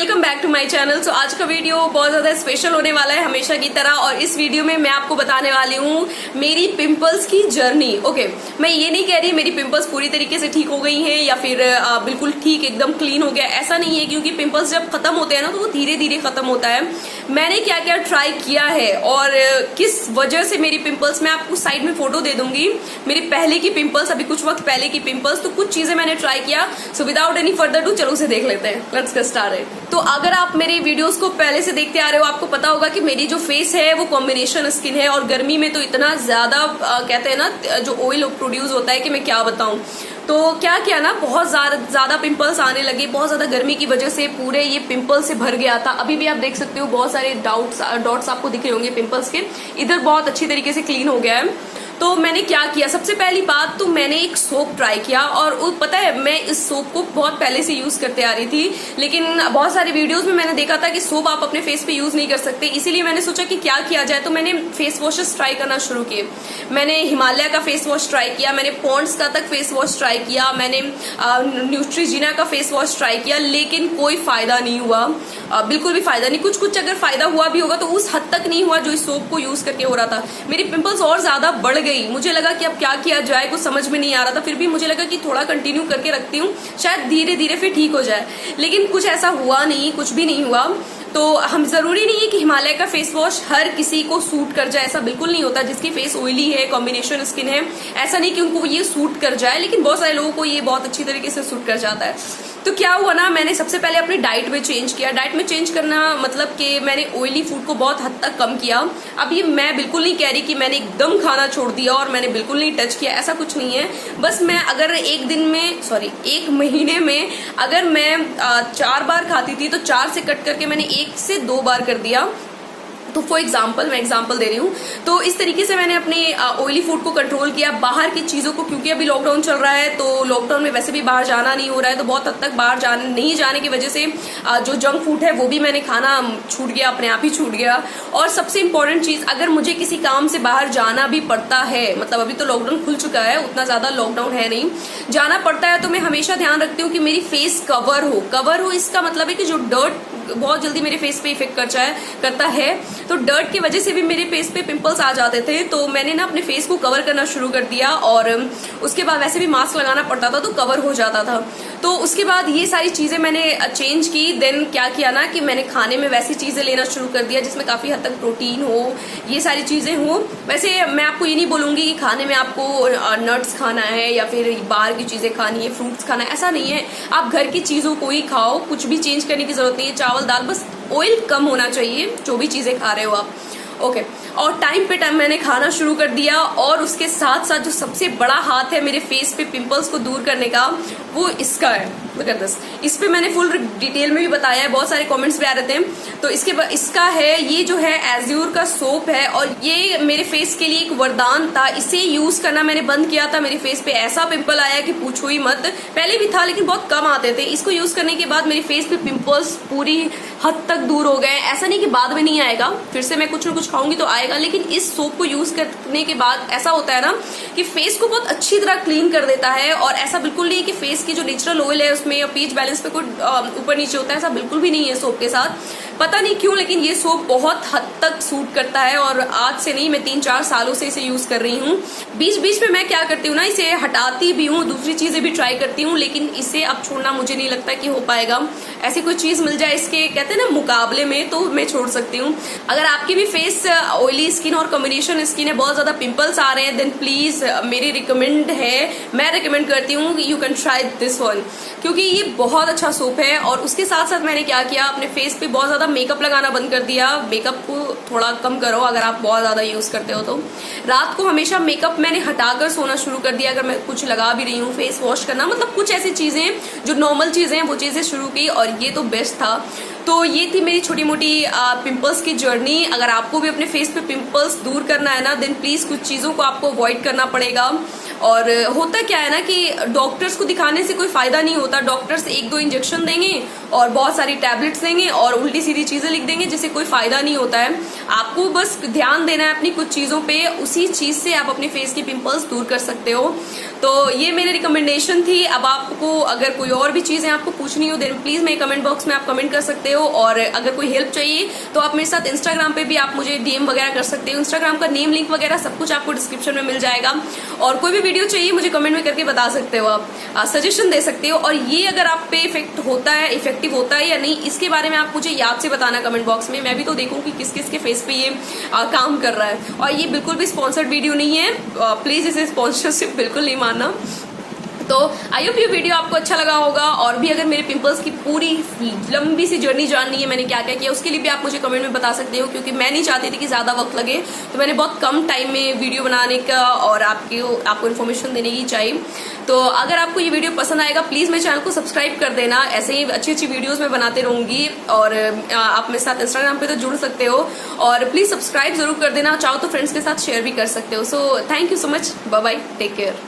Welcome back to my channel. So आज का video बहुत ज्यादा स्पेशल होने वाला है हमेशा की तरह, और इस वीडियो में मैं आपको बताने वाली हूँ मेरी पिंपल्स की जर्नी। ओके, मैं ये नहीं कह रही मेरी पिंपल्स पूरी तरीके से ठीक हो गई हैं या फिर बिल्कुल ठीक एकदम क्लीन हो गया, ऐसा नहीं है, क्योंकि पिंपल्स जब खत्म होते हैं ना तो वो धीरे धीरे खत्म होता है। मैंने क्या क्या ट्राई किया है और किस वजह से मेरी पिंपल्स, मैं आपको साइड में फोटो दे दूंगी मेरी पहले की पिंपल्स, अभी कुछ वक्त पहले की पिंपल्स, तो कुछ चीजें मैंने ट्राई किया। So without any further do चलो उसे देख लेते हैं। Let's get started. तो अगर आप मेरी वीडियोस को पहले से देखते आ रहे हो, आपको पता होगा कि मेरी जो फेस है वो कॉम्बिनेशन स्किन है, और गर्मी में तो इतना ज्यादा कहते हैं ना जो ऑयल प्रोड्यूस होता है कि मैं क्या बताऊं। तो क्या किया ना, बहुत ज्यादा पिंपल्स आने लगे, बहुत ज्यादा गर्मी की वजह से पूरे ये पिंपल से भर गया था। अभी भी आप देख सकते हो बहुत सारे डॉट्स आपको दिख रहे होंगे पिंपल्स के। इधर बहुत अच्छी तरीके से क्लीन हो गया है। तो मैंने क्या किया, सबसे पहली बात तो मैंने एक सोप ट्राई किया, और पता है मैं इस सोप को बहुत पहले से यूज करते आ रही थी, लेकिन बहुत सारे वीडियोस में मैंने देखा था कि सोप आप अपने फेस पे यूज नहीं कर सकते, इसीलिए मैंने सोचा कि क्या किया जाए। तो मैंने फेस वॉशेस ट्राई करना शुरू किए। मैंने हिमालय का फेस वॉश ट्राई किया, मैंने पॉन्ड्स का तक फेस वॉश ट्राई किया, मैंने न्यूट्रीजिना का फेस वॉश ट्राई किया, लेकिन कोई फायदा नहीं हुआ, बिल्कुल भी फायदा नहीं। कुछ अगर फायदा हुआ भी होगा तो उस हद तक नहीं हुआ जो इस सोप को यूज करके हो रहा था। मेरी पिंपल्स और ज्यादा बढ़ गई। मुझे लगा कि अब क्या किया जाए, कुछ समझ में नहीं आ रहा था। फिर भी मुझे लगा कि थोड़ा कंटिन्यू करके रखती हूँ, शायद धीरे धीरे फिर ठीक हो जाए, लेकिन कुछ ऐसा हुआ नहीं, कुछ भी नहीं हुआ। तो हम जरूरी नहीं है कि हिमालय का फेस वॉश हर किसी को सूट कर जाए, ऐसा बिल्कुल नहीं होता। जिसकी फेस ऑयली है, कॉम्बिनेशन स्किन है, ऐसा नहीं कि उनको ये सूट कर जाए, लेकिन बहुत सारे लोगों को ये बहुत अच्छी तरीके से सूट कर जाता है। तो क्या हुआ ना, मैंने सबसे पहले अपनी डाइट में चेंज किया। डाइट में चेंज करना मतलब कि मैंने ऑयली फूड को बहुत हद तक कम किया। अब ये मैं बिल्कुल नहीं कह रही कि मैंने एकदम खाना छोड़ दिया और मैंने बिल्कुल नहीं टच किया, ऐसा कुछ नहीं है। बस मैं अगर एक महीने में अगर मैं 4 बार खाती थी तो 4 से कट करके मैंने 1 से 2 बार कर दिया। तो फॉर एग्जाम्पल, मैं एग्जाम्पल दे रही हूँ, तो इस तरीके से मैंने अपने ऑयली फूड को कंट्रोल किया। बाहर की चीजों को, क्योंकि अभी लॉकडाउन चल रहा है तो लॉकडाउन में वैसे भी बाहर जाना नहीं हो रहा है, तो बहुत हद तक बाहर नहीं जाने की वजह से जो जंक फूड है वो भी मैंने खाना छूट गया, अपने आप ही छूट गया। और सबसे इंपॉर्टेंट चीज, अगर मुझे किसी काम से बाहर जाना भी पड़ता है, मतलब अभी तो लॉकडाउन खुल चुका है, उतना ज्यादा लॉकडाउन है नहीं, जाना पड़ता है, तो मैं हमेशा ध्यान रखती हूँ कि मेरी फेस कवर हो। इसका मतलब है कि जो डर्ट बहुत जल्दी मेरे फेस पे इफेक्ट करता है, तो डर्ट की वजह से भी मेरे फेस पे पिंपल्स आ जाते थे। तो मैंने ना अपने फेस को कवर करना शुरू कर दिया, और उसके बाद वैसे भी मास्क लगाना पड़ता था तो कवर हो जाता था। तो उसके बाद ये सारी चीजें मैंने चेंज की। देन क्या किया ना कि मैंने खाने में वैसी चीजें लेना शुरू कर दिया जिसमें काफी हद तक प्रोटीन हो, ये सारी चीजें हो। वैसे मैं आपको ये नहीं बोलूंगी कि खाने में आपको नट्स खाना है या फिर बाहर की चीजें खानी है, फ्रूट्स खाना है, ऐसा नहीं है। आप घर की चीजों को ही खाओ, कुछ भी चेंज करने की जरूरत नहीं है। चावल दाल, बस ऑयल कम होना चाहिए जो भी चीजें खा रहे हो आप। ओके, और टाइम पे टाइम मैंने खाना शुरू कर दिया। और उसके साथ साथ जो सबसे बड़ा हाथ है मेरे फेस पे पिंपल्स को दूर करने का, वो इसका है। Look at this। इस पे मैंने फुल डिटेल में भी बताया है, बहुत सारे कमेंट्स भी आ रहे थे। तो इसका है, ये जो है एज्योर का सोप है, और ये मेरे फेस के लिए एक वरदान था। इसे यूज करना मैंने बंद किया था, मेरे फेस पे ऐसा पिंपल आया कि पूछो ही मत। पहले भी था लेकिन बहुत कम आते थे। इसको यूज करने के बाद मेरे फेस पे पिंपल्स पूरी हद तक दूर हो गए। ऐसा नहीं कि बाद में नहीं आएगा, फिर से मैं कुछ ना कुछ खाऊंगी तो आएगा, लेकिन इस सोप को यूज करने के बाद ऐसा होता है ना कि फेस को बहुत अच्छी तरह क्लीन कर देता है। और ऐसा बिल्कुल नहीं है कि फेस की जो नेचुरल ऑयल है उसमें पीएच बैलेंस पे कोई ऊपर नीचे होता है, ऐसा बिल्कुल भी नहीं है सोप के साथ। पता नहीं क्यों, लेकिन ये सोप बहुत हद तक सूट करता है, और आज से नहीं, मैं 3-4 सालों से इसे यूज कर रही हूँ। बीच बीच में मैं क्या करती हूँ ना, इसे हटाती भी हूँ, दूसरी चीजें भी ट्राई करती हूँ, लेकिन इसे अब छोड़ना मुझे नहीं लगता कि हो पाएगा। ऐसी कोई चीज मिल जाए इसके, कहते हैं ना, मुकाबले में, तो मैं छोड़ सकती हूँ। अगर आपकी भी फेस ऑयली स्किन और कॉम्बिनेशन स्किन है, बहुत ज्यादा पिंपल्स आ रहे हैं, देन प्लीज मैं रिकमेंड करती हूँ you can try this one, क्योंकि ये बहुत अच्छा सोप है। और उसके साथ साथ मैंने क्या किया, अपने फेस पे बहुत ज्यादा मेकअप लगाना बंद कर दिया। मेकअप को थोड़ा कम करो अगर आप बहुत ज्यादा यूज करते हो तो। रात को हमेशा मेकअप मैंने हटाकर सोना शुरू कर दिया। अगर मैं कुछ लगा भी रही हूँ, फेस वॉश करना, मतलब कुछ ऐसी चीजें जो नॉर्मल चीजें हैं वो चीजें शुरू की, और ये तो बेस्ट था। तो ये थी मेरी छोटी मोटी पिंपल्स की जर्नी। अगर आपको भी अपने फेस पे पिंपल्स दूर करना है ना, देन प्लीज कुछ चीजों को आपको अवॉइड करना पड़ेगा। और होता क्या है ना कि डॉक्टर्स को दिखाने से कोई फायदा नहीं होता। डॉक्टर्स 1-2 इंजेक्शन देंगे और बहुत सारी टैबलेट्स देंगे और उल्टी सीधी चीजें लिख देंगे, जिससे कोई फायदा नहीं होता है। आपको बस ध्यान देना है अपनी कुछ चीजों पे, उसी चीज से आप अपने फेस की पिंपल्स दूर कर सकते हो। तो ये मेरी रिकमेंडेशन थी। अब आपको अगर कोई और भी चीजें आपको पूछनी हो देन प्लीज मेरे कमेंट बॉक्स में आप कमेंट कर सकते हो, और अगर कोई हेल्प चाहिए तो आप मेरे साथ इंस्टाग्राम पे भी आप मुझे डीएम वगैरह कर सकते हो। इंस्टाग्राम का नेम लिंक वगैरह सब कुछ आपको डिस्क्रिप्शन में मिल जाएगा, और कोई भी वीडियो चाहिए मुझे कमेंट में करके बता सकते हो, आप सजेशन दे सकते हो। और ये अगर आप पे इफेक्टिव होता है या नहीं, इसके बारे में आप मुझे याद से बताना कमेंट बॉक्स में। मैं भी तो देखूं कि किस किस के फेस पे ये काम कर रहा है। और ये बिल्कुल भी स्पॉन्सर्ड वीडियो नहीं है, प्लीज इसे स्पॉन्सरशिप बिल्कुल नहीं मानना। तो आई होप ये वीडियो आपको अच्छा लगा होगा, और भी अगर मेरे पिंपल्स की पूरी लंबी सी जर्नी जाननी है मैंने क्या क्या किया, उसके लिए भी आप मुझे कमेंट में बता सकते हो, क्योंकि मैं नहीं चाहती थी कि ज्यादा वक्त लगे, तो मैंने बहुत कम टाइम में वीडियो बनाने का और आपको इन्फॉर्मेशन देने की चाहिए। तो अगर आपको ये वीडियो पसंद आएगा प्लीज मेरे चैनल को सब्सक्राइब कर देना, ऐसे ही अच्छी अच्छी वीडियोस मैं बनाते रहूंगी। और आप मेरे साथ इंस्टाग्राम पे तो जुड़ सकते हो, और प्लीज सब्सक्राइब जरूर कर देना, चाहो तो फ्रेंड्स के साथ शेयर भी कर सकते हो। So thank you so much, bye bye, take care.